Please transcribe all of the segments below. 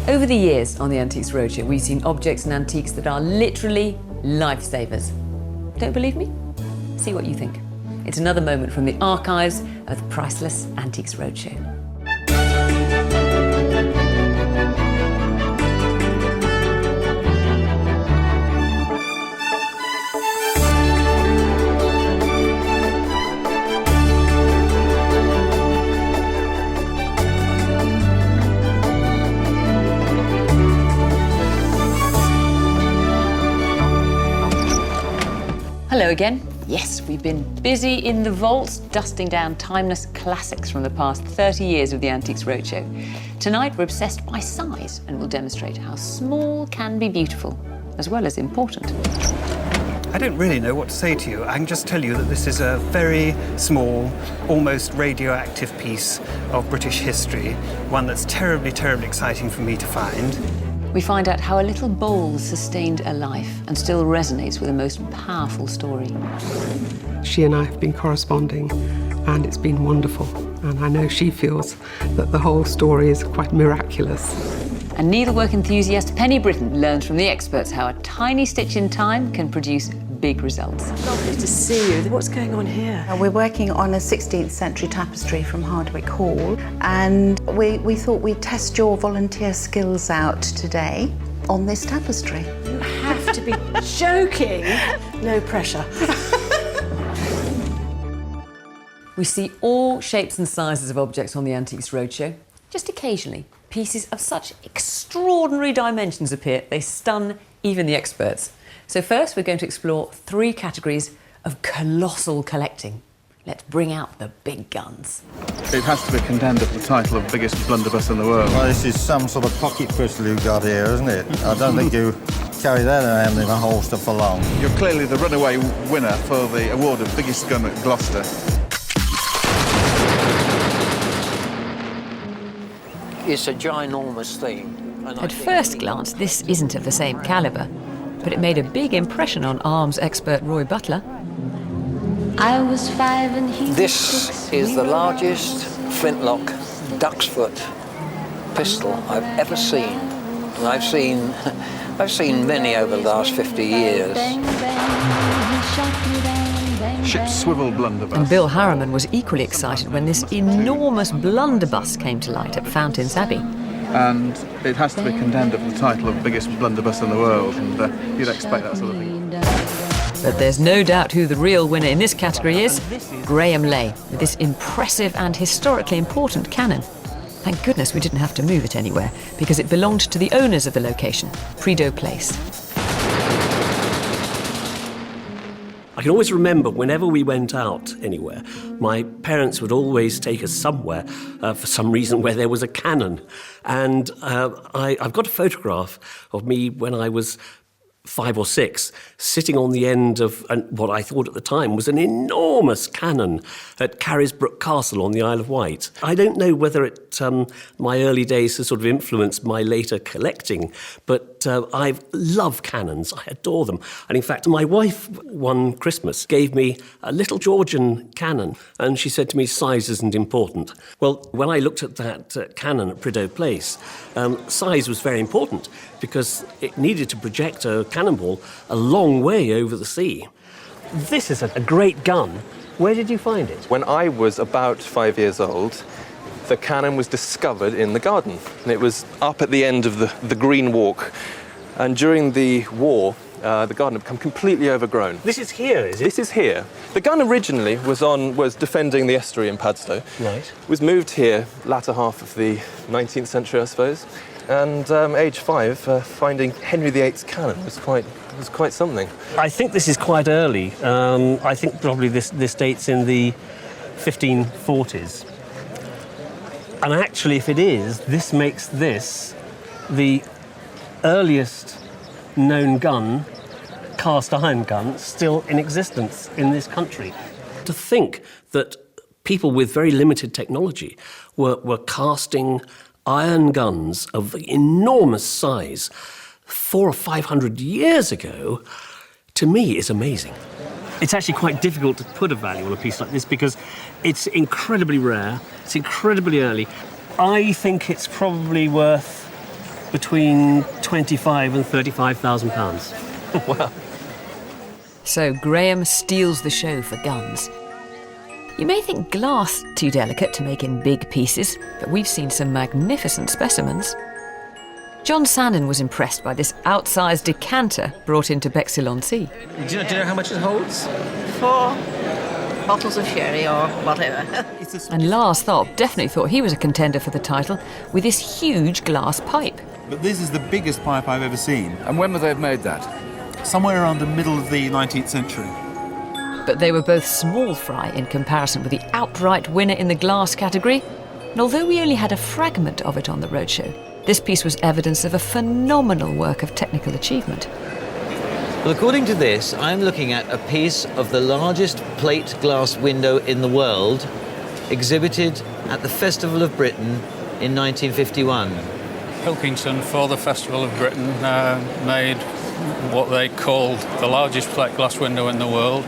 Over the years on the Antiques Roadshow, we've seen objects and antiques that are literally lifesavers. Don't believe me? See what you think. It's another moment from the archives of the Priceless Antiques Roadshow. Hello again. Yes, we've been busy in the vaults, dusting down timeless classics from the past 30 years of the Antiques Roadshow. Tonight, we're obsessed by size and we'll demonstrate how small can be beautiful, as well as important. I don't really know what to say to you. I can just tell you that this is a very small, almost radioactive piece of British history, one that's terribly, terribly exciting for me to find. We find out how a little bowl sustained a life and still resonates with the most powerful story. She and I have been corresponding and it's been wonderful. And I know she feels that the whole story is quite miraculous. And needlework enthusiast Penny Brittain learns from the experts how a tiny stitch in time can produce big results. Lovely to see you. What's going on here? We're working on a 16th century tapestry from Hardwick Hall, and we thought we'd test your volunteer skills out today on this tapestry. You have to be joking. No pressure. We see all shapes and sizes of objects on the Antiques Roadshow. Just occasionally, pieces of such extraordinary dimensions appear, they stun even the experts. So first, we're going to explore 3 categories of colossal collecting. Let's bring out the big guns. It has to be condemned of the title of biggest blunderbuss in the world. Well, this is some sort of pocket pistol you've got here, isn't it? I don't think you carry that around in a holster for long. You're clearly the runaway winner for the award of biggest gun at Gloucester. It's a ginormous thing. At first glance, this isn't of the same calibre, but it made a big impression on arms expert Roy Butler. I was 5 and he was 6. This is the largest flintlock duck's foot pistol I've ever seen. And I've seen many over the last 50 years. Ship's swivel blunderbuss. And Bill Harriman was equally excited when this enormous blunderbuss came to light at Fountains Abbey. And it has to be condemned of the title of biggest blunderbuss in the world, and you'd expect that sort of thing. But there's no doubt who the real winner in this category is. Graham Lay, with this impressive and historically important cannon. Thank goodness we didn't have to move it anywhere, because it belonged to the owners of the location, Prideaux Place. I can always remember whenever we went out anywhere, my parents would always take us somewhere for some reason where there was a cannon. And I've got a photograph of me when I was 5 or 6, sitting on the end of what I thought at the time was an enormous cannon at Carisbrooke Castle on the Isle of Wight. I don't know whether my early days has sort of influenced my later collecting, but I love cannons. I adore them. And in fact, my wife one Christmas gave me a little Georgian cannon, and she said to me, size isn't important. Well, when I looked at that cannon at Prideaux Place, size was very important because it needed to project a cannonball a long way over the sea. This is a great gun. Where did you find it? When I was about 5 years old, the cannon was discovered in the garden. And it was up at the end of the Green Walk. And during the war, the garden had become completely overgrown. This is here, is it? This is here. The gun originally was defending the estuary in Padstow. Right. Was moved here latter half of the 19th century, I suppose. And age 5, finding Henry VIII's cannon was quite something. I think this is quite early. I think probably this dates in the 1540s. And actually, if it is, this makes this the earliest known gun, cast iron gun, still in existence in this country. To think that people with very limited technology were casting iron guns of enormous size 400 or 500 years ago, to me, is amazing. It's actually quite difficult to put a value on a piece like this because it's incredibly rare, it's incredibly early. I think it's probably worth between 25 and 35,000 pounds. Wow. So Graham steals the show for guns. You may think glass too delicate to make in big pieces, but we've seen some magnificent specimens. John Sandon was impressed by this outsized decanter brought into Bexhill-on-Sea. Do you know how much it holds? 4 bottles of sherry or whatever. And Lars Tharp definitely thought he was a contender for the title with this huge glass pipe. But this is the biggest pipe I've ever seen. And when would they have made that? Somewhere around the middle of the 19th century. But they were both small fry in comparison with the outright winner in the glass category. And although we only had a fragment of it on the roadshow, this piece was evidence of a phenomenal work of technical achievement. Well, according to this, I'm looking at a piece of the largest plate glass window in the world, exhibited at the Festival of Britain in 1951. Pilkington, for the Festival of Britain, made what they called the largest plate glass window in the world.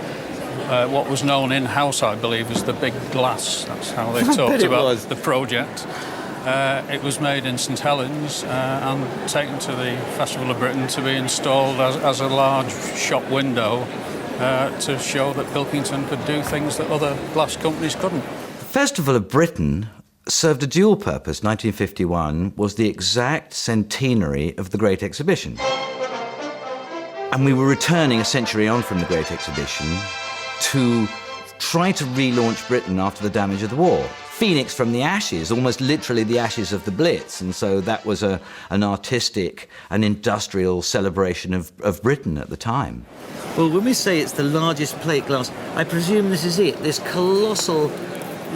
What was known in-house, I believe, as the Big Glass. That's how they talked about the project. It was made in St Helens and taken to the Festival of Britain to be installed as a large shop window to show that Pilkington could do things that other glass companies couldn't. The Festival of Britain served a dual purpose. 1951 was the exact centenary of the Great Exhibition. And we were returning a century on from the Great Exhibition to try to relaunch Britain after the damage of the war. Phoenix from the ashes, almost literally the ashes of the Blitz, and so that was an artistic and industrial celebration of Britain at the time. Well, when we say it's the largest plate glass, I presume this is it, this colossal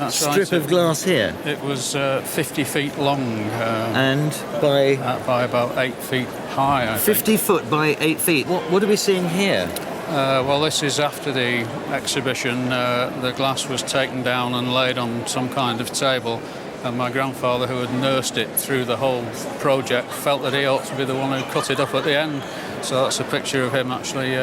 strip of glass here. It was 50 feet long. And by about 8 feet high, I 50 foot by 8 feet. What are we seeing here? Well, this is after the exhibition. The glass was taken down and laid on some kind of table, and my grandfather, who had nursed it through the whole project, felt that he ought to be the one who cut it up at the end. So that's a picture of him actually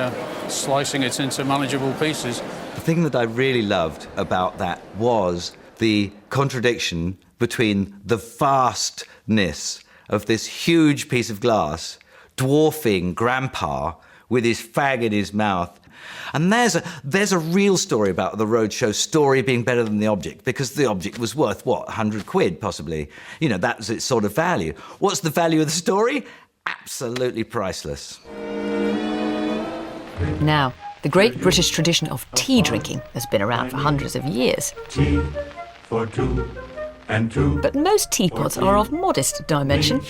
slicing it into manageable pieces. The thing that I really loved about that was the contradiction between the vastness of this huge piece of glass dwarfing Grandpa with his fag in his mouth. And there's a real story about the roadshow story being better than the object, because the object was worth, what, 100 quid, possibly? You know, that was its sort of value. What's the value of the story? Absolutely priceless. Now, the great British tradition of tea drinking has been around for hundreds of years. Tea for two and two. But most teapots are of modest dimension,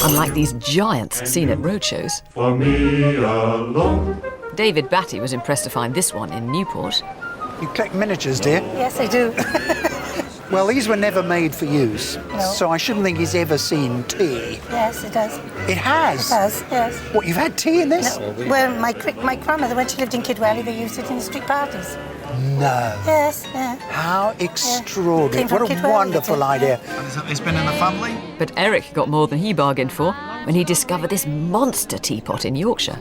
unlike these giants seen at roadshows. For me alone. David Batty was impressed to find this one in Newport. You collect miniatures, dear? Yes, I do. Well, these were never made for use, No. so I shouldn't think he's ever seen tea. Yes, it does. It has? It has, yes. What, you've had tea in this? No. Well, my grandmother, when she lived in Kidwelly, they used it in the street parties. No. Yes, yeah. How extraordinary. Came What from a Kidwelly, wonderful idea. It's been in the family? But Eric got more than he bargained for when he discovered this monster teapot in Yorkshire.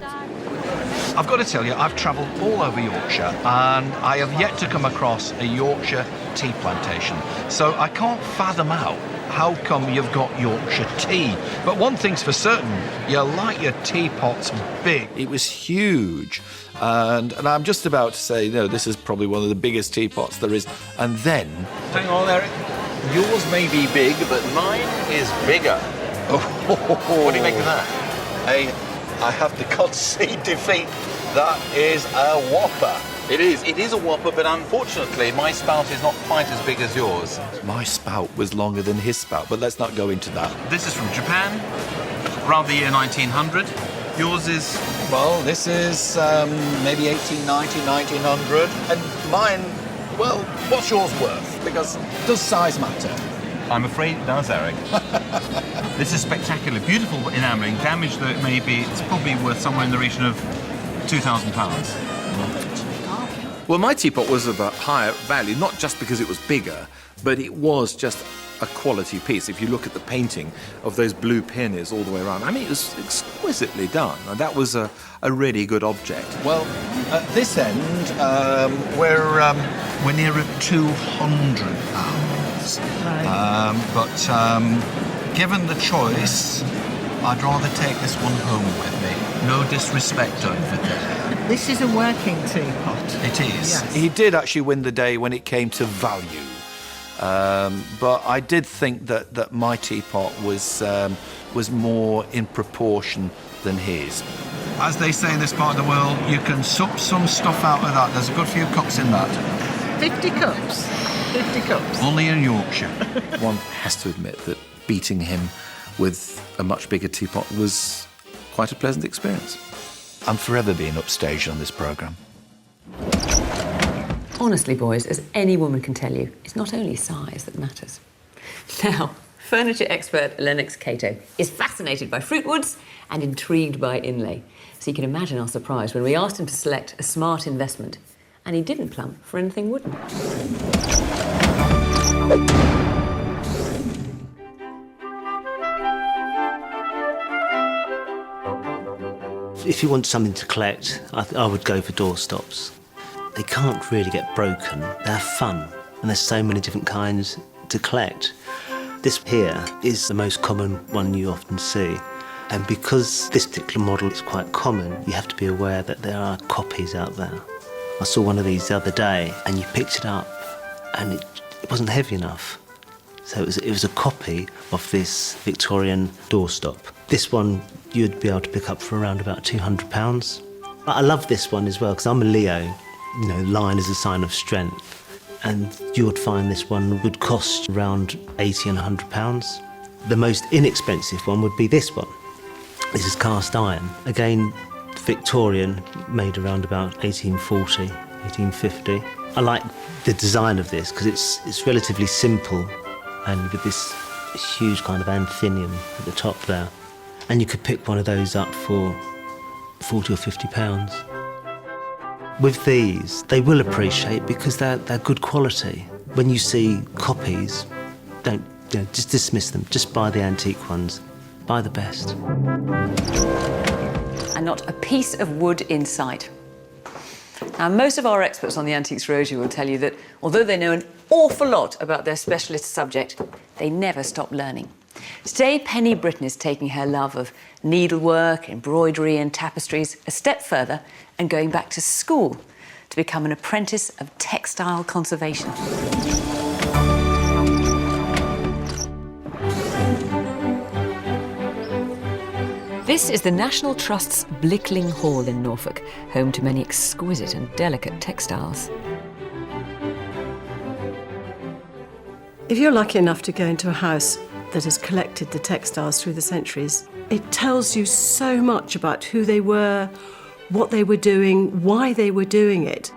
I've got to tell you, I've travelled all over Yorkshire and I have yet to come across a Yorkshire tea plantation. So I can't fathom out how come you've got Yorkshire tea. But one thing's for certain, you like your teapots big. It was huge. And I'm just about to say, no, this is probably one of the biggest teapots there is. And then... Hang on, Eric. Yours may be big, but mine is bigger. What do you make of that? I have to concede defeat. That is a whopper. It is a whopper, but unfortunately my spout is not quite as big as yours. My spout was longer than his spout, but let's not go into that. This is from Japan, around the year 1900. Yours is... Well, this is maybe 1890, 1900. And mine, well, what's yours worth? Because does size matter? I'm afraid it does, Eric. This is spectacular, beautiful enamelling. Damage though it may be, it's probably worth somewhere in the region of £2,000. Well, my teapot was of a higher value, not just because it was bigger, but it was just a quality piece. If you look at the painting of those blue peonies all the way around, I mean, it was exquisitely done. And that was a really good object. Well, at this end, we're nearer £200. But given the choice, I'd rather take this one home with me. No disrespect over there. This is a working teapot. It is. Yes. He did actually win the day when it came to value. But I did think that my teapot was more in proportion than his. As they say in this part of the world, you can sup some stuff out of that. There's a good few cups in that. 50 cups. 50 cups. Only in Yorkshire. One has to admit that beating him with a much bigger teapot was quite a pleasant experience. I'm forever being upstaged on this programme. Honestly, boys, as any woman can tell you, it's not only size that matters. Now, furniture expert Lennox Cato is fascinated by fruitwoods and intrigued by inlay. So you can imagine our surprise when we asked him to select a smart investment, and he didn't plump for anything wooden. If you want something to collect, I would go for doorstops. They can't really get broken. They're fun, and there's so many different kinds to collect. This here is the most common one you often see. And because this particular model is quite common, you have to be aware that there are copies out there. I saw one of these the other day, and you picked it up, and it wasn't heavy enough. So it was a copy of this Victorian doorstop. This one you'd be able to pick up for around about £200. I love this one as well, because I'm a Leo. You know, lion is a sign of strength. And you would find this one would cost around £80 and £100. The most inexpensive one would be this one. This is cast iron. Again, Victorian, made around about 1840, 1850. I like the design of this because it's relatively simple and with this huge kind of anthinium at the top there. And you could pick one of those up for £40 or £50. With these, they will appreciate because they're good quality. When you see copies, don't just dismiss them. Just buy the antique ones. Buy the best. And not a piece of wood in sight. Now, most of our experts on the Antiques Roadshow will tell you that although they know an awful lot about their specialist subject, they never stop learning. Today, Penny Brittain is taking her love of needlework, embroidery and tapestries a step further and going back to school to become an apprentice of textile conservation. This is the National Trust's Blickling Hall in Norfolk, home to many exquisite and delicate textiles. If you're lucky enough to go into a house that has collected the textiles through the centuries, it tells you so much about who they were, what they were doing, why they were doing it.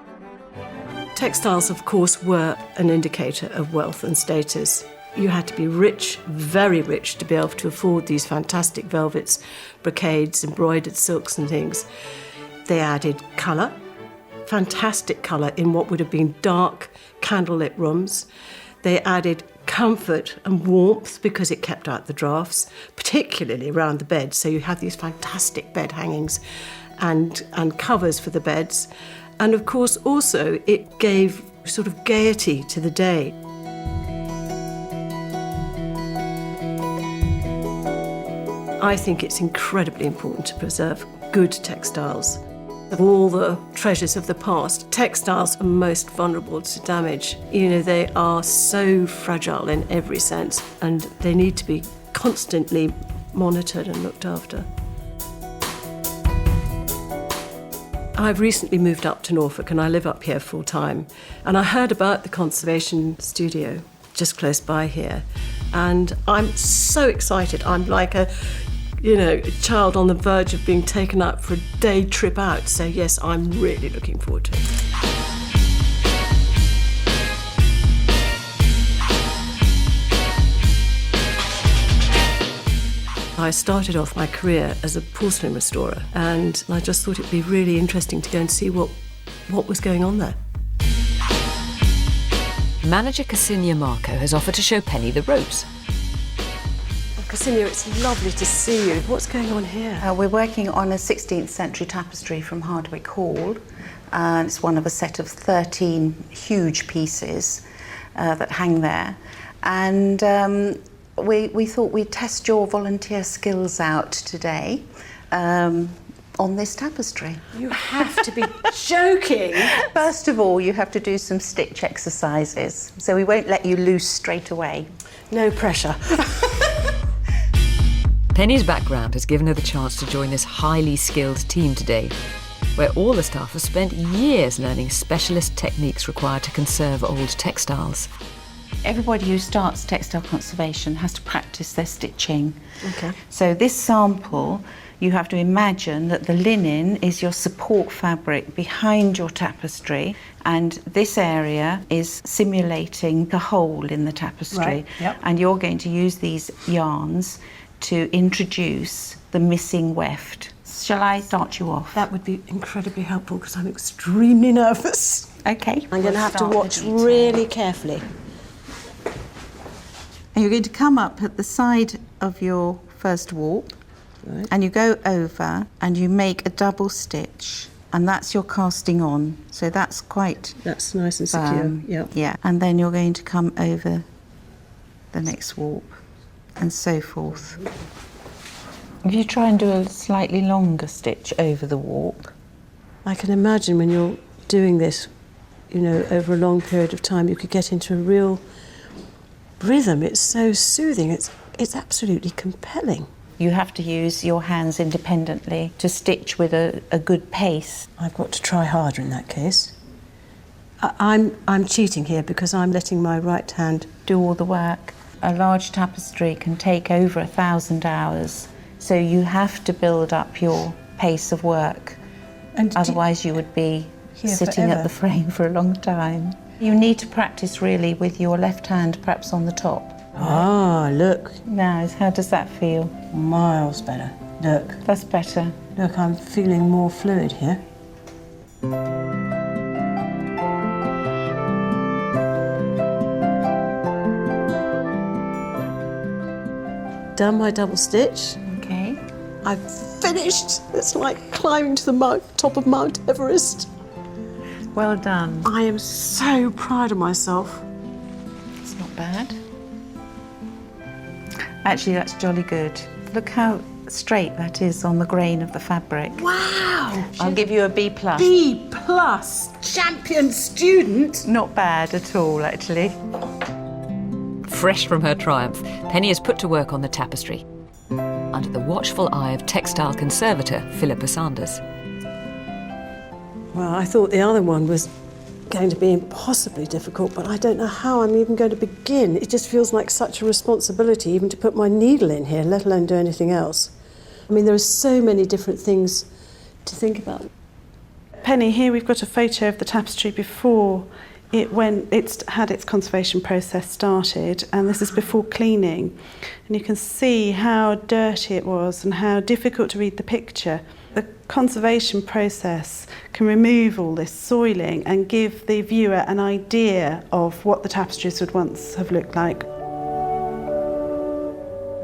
Textiles, of course, were an indicator of wealth and status. You had to be rich, very rich, to be able to afford these fantastic velvets, brocades, embroidered silks and things. They added colour, fantastic colour in what would have been dark, candlelit rooms. They added comfort and warmth because it kept out the drafts, particularly around the bed. So you had these fantastic bed hangings and covers for the beds. And of course, also, it gave sort of gaiety to the day. I think it's incredibly important to preserve good textiles. Of all the treasures of the past, textiles are most vulnerable to damage. You know, they are so fragile in every sense, and they need to be constantly monitored and looked after. I've recently moved up to Norfolk and I live up here full time. And I heard about the conservation studio just close by here. And I'm so excited. I'm like a child on the verge of being taken out for a day trip out. So yes, I'm really looking forward to it. I started off my career as a porcelain restorer, and I just thought it'd be really interesting to go and see what was going on there. Manager Ksenia Marco has offered to show Penny the ropes. Ksenia, it's lovely to see you. What's going on here? We're working on a 16th century tapestry from Hardwick Hall. It's one of a set of 13 huge pieces that hang there. And We thought we'd test your volunteer skills out today on this tapestry. You have to be joking. First of all, you have to do some stitch exercises, so we won't let you loose straight away. No pressure. Penny's background has given her the chance to join this highly skilled team today, where all the staff have spent years learning specialist techniques required to conserve old textiles. Everybody who starts textile conservation has to practice their stitching. Okay. So this sample, you have to imagine that the linen is your support fabric behind your tapestry, and this area is simulating the hole in the tapestry. Right, yep. And you're going to use these yarns to introduce the missing weft. Shall I start you off? That would be incredibly helpful because I'm extremely nervous. Okay. I'm going to have to watch really carefully. And you're going to come up at the side of your first warp, right, and you go over and you make a double stitch, and that's your casting on. So that's That's nice and secure. Yep. Yeah. And then you're going to come over the next warp, and so forth. If you try and do a slightly longer stitch over the warp. I can imagine when you're doing this, you know, over a long period of time, you could get into a real rhythm. It's so soothing. It's absolutely compelling. You have to use your hands independently to stitch with a good pace. I've got to try harder in that case. I'm cheating here because I'm letting my right hand do all the work. A large tapestry can take over 1,000 hours, so you have to build up your pace of work. And otherwise you would be sitting at the frame for a long time. You need to practice really with your left hand perhaps on the top. Ah, look. Now, how does that feel? Miles better. Look. That's better. Look, I'm feeling more fluid here. Done my double stitch. Okay. I've finished. It's like climbing to the top of Mount Everest. Well done. I am so proud of myself. It's not bad. Actually, that's jolly good. Look how straight that is on the grain of the fabric. Wow! I'll give you a B+. B+, champion student. Not bad at all, actually. Fresh from her triumph, Penny has put to work on the tapestry, under the watchful eye of textile conservator Philippa Sanders. Well, I thought the other one was going to be impossibly difficult, but I don't know how I'm even going to begin. It just feels like such a responsibility even to put my needle in here, let alone do anything else. I mean, there are so many different things to think about. Penny, here we've got a photo of the tapestry before it's had its conservation process started, and this is before cleaning. And you can see how dirty it was and how difficult to read the picture. The conservation process can remove all this soiling and give the viewer an idea of what the tapestries would once have looked like.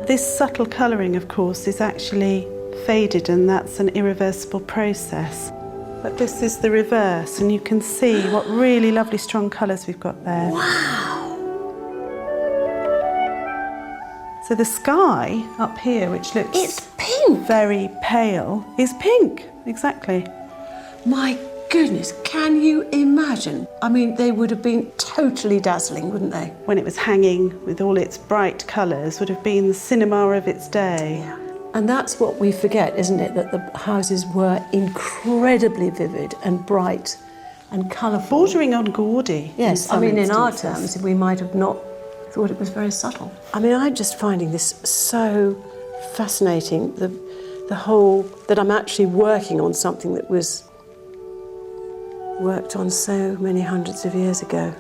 This subtle colouring, of course, is actually faded, and that's an irreversible process. But this is the reverse, and you can see what really lovely strong colours we've got there. Wow! So the sky up here, which looks it's pink, very pale, is pink, exactly. My goodness, can you imagine? I mean, they would have been totally dazzling, wouldn't they? When it was hanging with all its bright colours, would have been the cinema of its day. Yeah. And that's what we forget, isn't it? That the houses were incredibly vivid and bright and colourful. Bordering on gaudy. Yes, I mean, in our instances. terms, we might have not thought it was very subtle. I mean, I'm just finding this so fascinating, the whole, that I'm actually working on something that was worked on so many hundreds of years ago.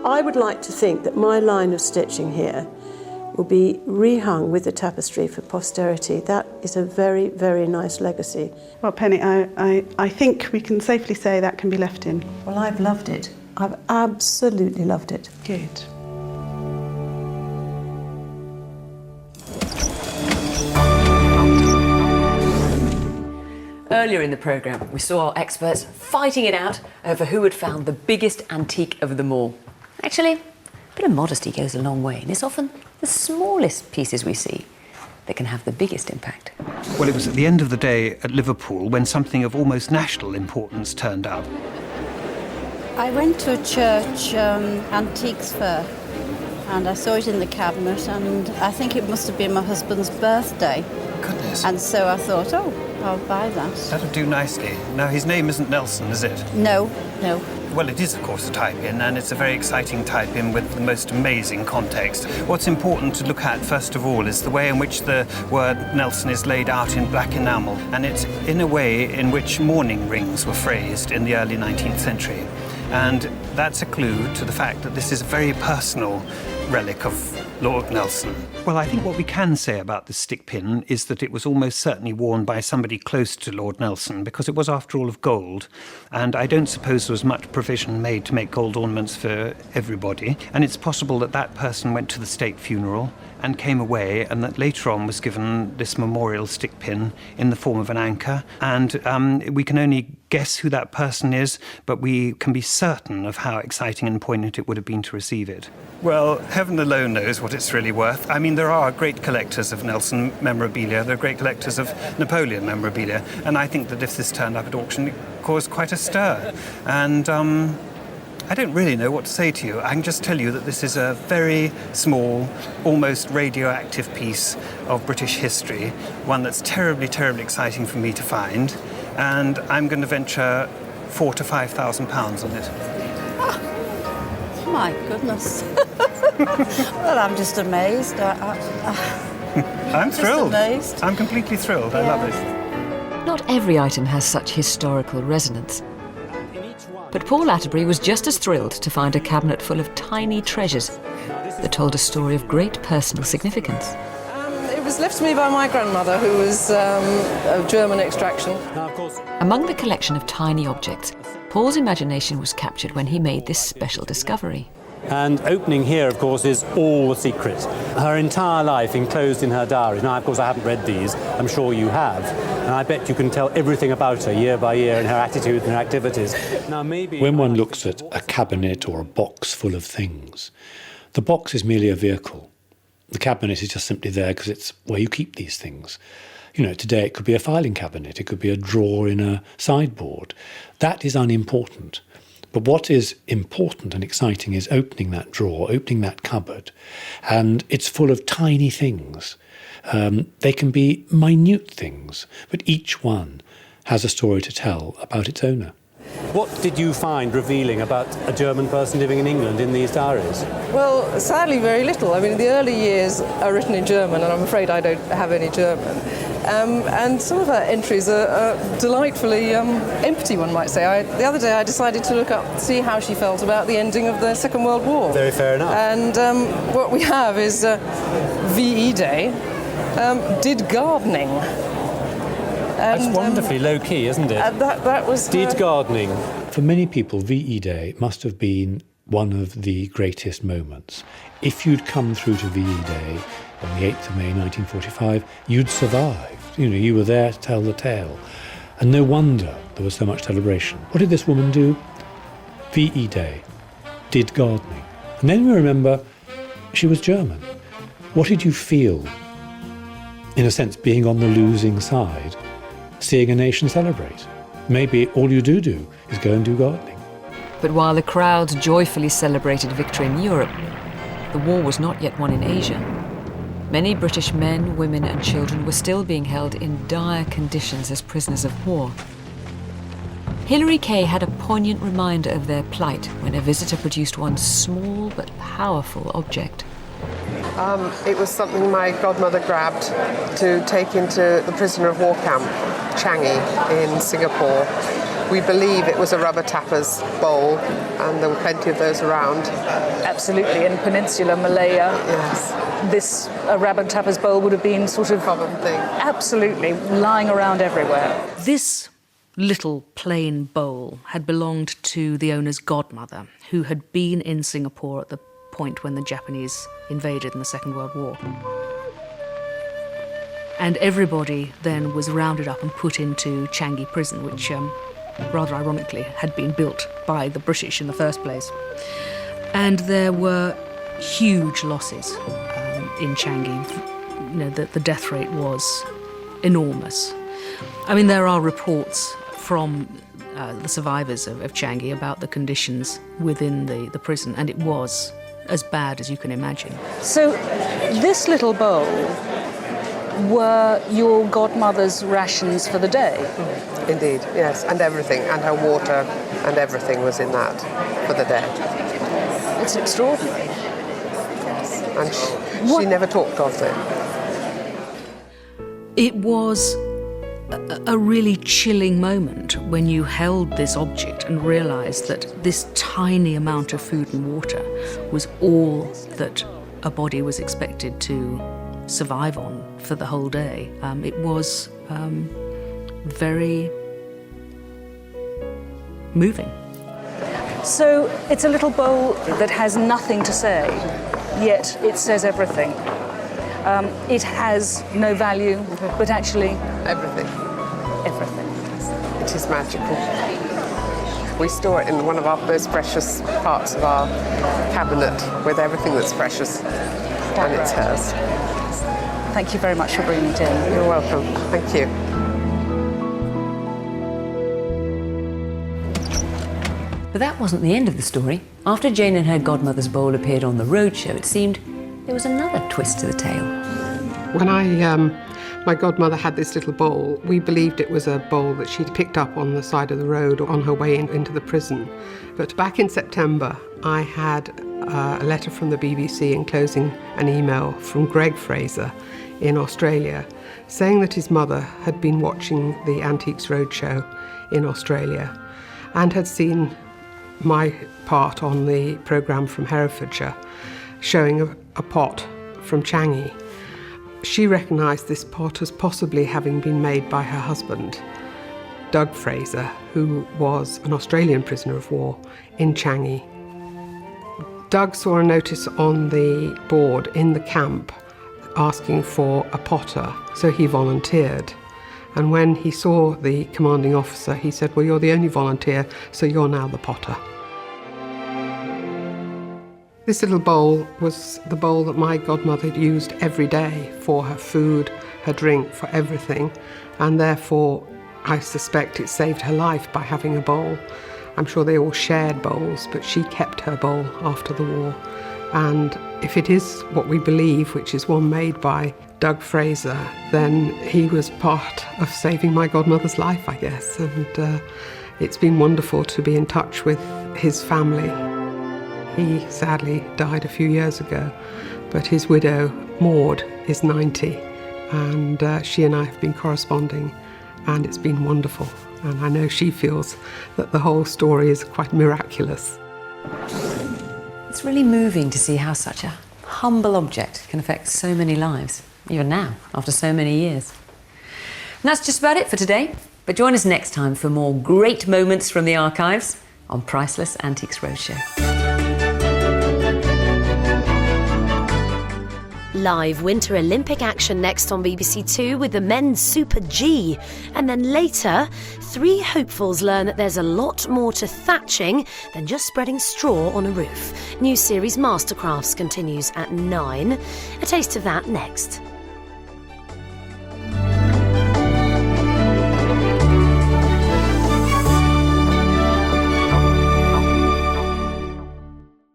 I would like to think that my line of stitching here will be rehung with the tapestry for posterity. That is a very, very nice legacy. Well, Penny, I think we can safely say that can be left in. Well, I've loved it. I've absolutely loved it. Good. Earlier in the programme, we saw our experts fighting it out over who had found the biggest antique of them all. Actually, bit of modesty goes a long way, and it's often the smallest pieces we see that can have the biggest impact. Well, it was at the end of the day at Liverpool when something of almost national importance turned up. I went to a church antiques fair, and I saw it in the cabinet, and I think it must have been my husband's birthday. Goodness. And so I thought, oh, I'll buy that. That'll do nicely. Now, his name isn't Nelson, is it? No, no. Well, it is, of course, a type-in, and it's a very exciting type-in with the most amazing context. What's important to look at, first of all, is the way in which the word Nelson is laid out in black enamel, and it's in a way in which mourning rings were phrased in the early 19th century. And that's a clue to the fact that this is a very personal relic of Lord Nelson. Well, I think what we can say about the stick pin is that it was almost certainly worn by somebody close to Lord Nelson, because it was, after all, of gold. And I don't suppose there was much provision made to make gold ornaments for everybody. And it's possible that that person went to the state funeral and came away, and that later on was given this memorial stick pin in the form of an anchor. And we can only guess who that person is, but we can be certain of how exciting and poignant it would have been to receive it. Well, heaven alone knows what it's really worth. I mean, there are great collectors of Nelson memorabilia, there are great collectors of Napoleon memorabilia, and I think that if this turned up at auction, it caused quite a stir. And I don't really know what to say to you. I can just tell you that this is a very small, almost radioactive piece of British history, one that's terribly, terribly exciting for me to find, and I'm going to venture £4,000 to £5,000 on it. Oh, my goodness. Well, I'm just amazed. I'm thrilled. Amazed. I'm completely thrilled. I love it. Not every item has such historical resonance. But Paul Atterbury was just as thrilled to find a cabinet full of tiny treasures that told a story of great personal significance. It was left to me by my grandmother, who was of German extraction. Among the collection of tiny objects, Paul's imagination was captured when he made this special discovery. And opening here, of course, is all the secret. Her entire life enclosed in her diaries. Now, of course, I haven't read these. I'm sure you have. And I bet you can tell everything about her year by year and her attitudes and her activities. Now, maybe when one looks at a cabinet or a box full of things, the box is merely a vehicle. The cabinet is just simply there because it's where you keep these things. You know, today it could be a filing cabinet. It could be a drawer in a sideboard. That is unimportant. But what is important and exciting is opening that drawer, opening that cupboard, and it's full of tiny things. They can be minute things, but each one has a story to tell about its owner. what did you find revealing about a German person living in England in these diaries? Well, sadly, very little. I mean, the early years are written in German, and I'm afraid I don't have any German. And some of her entries are delightfully empty, one might say. The other day I decided to look up, see how she felt about the ending of the Second World War. Very fair enough. And what we have is VE Day, did gardening. And, that's wonderfully low-key, isn't it? That was... Did gardening. For many people, VE Day must have been one of the greatest moments. If you'd come through to VE Day on the 8th of May 1945, you'd survived. You know, you were there to tell the tale. And no wonder there was so much celebration. What did this woman do? VE Day. Did gardening. And then we remember she was German. What did you feel, in a sense, being on the losing side, seeing a nation celebrate? Maybe all you do is go and do gardening. But while the crowds joyfully celebrated victory in Europe, the war was not yet won in Asia. Many British men, women and children were still being held in dire conditions as prisoners of war. Hilary Kay had a poignant reminder of their plight when a visitor produced one small but powerful object. It was something my godmother grabbed to take into the prisoner of war camp, Changi, in Singapore. We believe it was a rubber tapper's bowl, and there were plenty of those around. Absolutely, in Peninsular Malaya, yes, this rubber tapper's bowl would have been sort of common thing. Absolutely, lying around everywhere. This little plain bowl had belonged to the owner's godmother, who had been in Singapore at the point when the Japanese invaded in the Second World War. And everybody then was rounded up and put into Changi prison, which rather ironically had been built by the British in the first place. And there were huge losses in Changi. You know, the death rate was enormous. I mean, there are reports from the survivors of Changi about the conditions within the prison, and it was as bad as you can imagine. So this little bowl were your godmother's rations for the day? Indeed, yes, and everything, and her water and everything was in that for the day. It's extraordinary. And she never talked of it. It was a really chilling moment when you held this object and realised that this tiny amount of food and water was all that a body was expected to survive on for the whole day. It was very moving. So it's a little bowl that has nothing to say, yet it says everything. It has no value, but actually... Everything. Everything. It is magical. We store it in one of our most precious parts of our cabinet with everything that's precious, and it's hers. Thank you very much for bringing it in. You're welcome. Thank you. But that wasn't the end of the story. After Jane and her godmother's bowl appeared on the roadshow, it seemed there was another twist to the tale. When my godmother had this little bowl, we believed it was a bowl that she'd picked up on the side of the road on her way into the prison. But back in September, I had a letter from the BBC enclosing an email from Greg Fraser in Australia, saying that his mother had been watching the Antiques Roadshow in Australia and had seen my part on the programme from Herefordshire, showing a pot from Changi. She recognised this pot as possibly having been made by her husband, Doug Fraser, who was an Australian prisoner of war in Changi. Doug saw a notice on the board in the camp asking for a potter, so he volunteered. And when he saw the commanding officer, he said, "Well, you're the only volunteer, so you're now the potter." This little bowl was the bowl that my godmother used every day for her food, her drink, for everything, and therefore I suspect it saved her life by having a bowl. I'm sure they all shared bowls, but she kept her bowl after the war. And if it is what we believe, which is one made by Doug Fraser, then he was part of saving my godmother's life, I guess. And it's been wonderful to be in touch with his family. He sadly died a few years ago, but his widow, Maud, is 90, and she and I have been corresponding, and it's been wonderful. And I know she feels that the whole story is quite miraculous. It's really moving to see how such a humble object can affect so many lives, even now, after so many years. And that's just about it for today, but join us next time for more great moments from the archives on Priceless Antiques Roadshow. Live Winter Olympic action next on BBC Two with the men's Super G. And then later, 3 hopefuls learn that there's a lot more to thatching than just spreading straw on a roof. New series Mastercrafts continues at 9. A taste of that next.